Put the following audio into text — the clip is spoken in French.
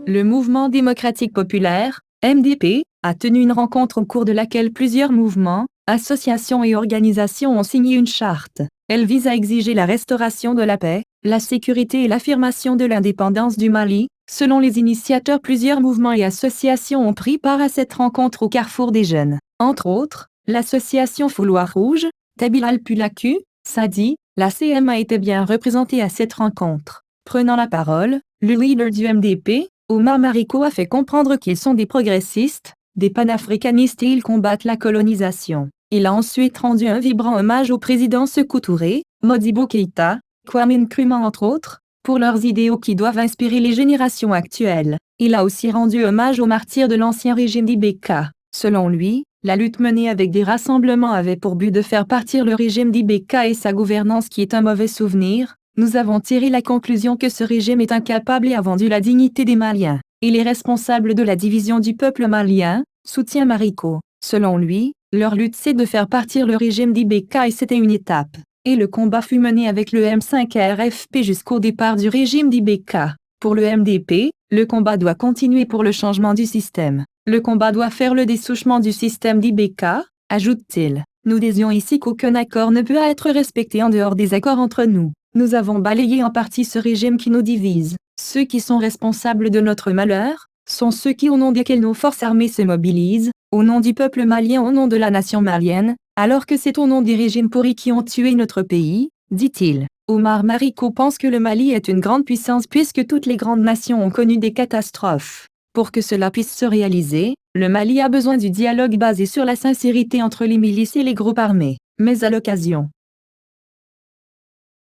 Le Mouvement démocratique populaire, MDP, a tenu une rencontre au cours de laquelle plusieurs mouvements, associations et organisations ont signé une charte. Elle vise à exiger la restauration de la paix, la sécurité et l'affirmation de l'indépendance du Mali. Selon les initiateurs, plusieurs mouvements et associations ont pris part à cette rencontre au carrefour des jeunes. Entre autres, l'association Fouloir Rouge, Tabilal Pulaku, Sadi, la CMA était bien représentée à cette rencontre. Prenant la parole, le leader du MDP, Omar Mariko, a fait comprendre qu'ils sont des progressistes, des panafricanistes et ils combattent la colonisation. Il a ensuite rendu un vibrant hommage au président Sékou Touré, Modibo Keïta, Kwame Nkrumah entre autres, pour leurs idéaux qui doivent inspirer les générations actuelles. Il a aussi rendu hommage aux martyrs de l'ancien régime d'Ibeka. Selon lui, la lutte menée avec des rassemblements avait pour but de faire partir le régime d'Ibeka et sa gouvernance qui est un mauvais souvenir. Nous avons tiré la conclusion que ce régime est incapable et a vendu la dignité des Maliens. Il est responsable de la division du peuple malien, soutient Mariko. Selon lui, leur lutte c'est de faire partir le régime d'Ibeka et c'était une étape. Et le combat fut mené avec le M5 RFP jusqu'au départ du régime d'Ibeka. Pour le MDP, le combat doit continuer pour le changement du système. Le combat doit faire le dessouchement du système d'Ibeka, ajoute-t-il. Nous disions ici qu'aucun accord ne peut être respecté en dehors des accords entre nous. Nous avons balayé en partie ce régime qui nous divise. Ceux qui sont responsables de notre malheur sont ceux qui, au nom desquels nos forces armées se mobilisent, au nom du peuple malien, au nom de la nation malienne, alors que c'est au nom des régimes pourris qui ont tué notre pays, dit-il. Omar Mariko pense que le Mali est une grande puissance puisque toutes les grandes nations ont connu des catastrophes. Pour que cela puisse se réaliser, le Mali a besoin du dialogue basé sur la sincérité entre les milices et les groupes armés. Mais à l'occasion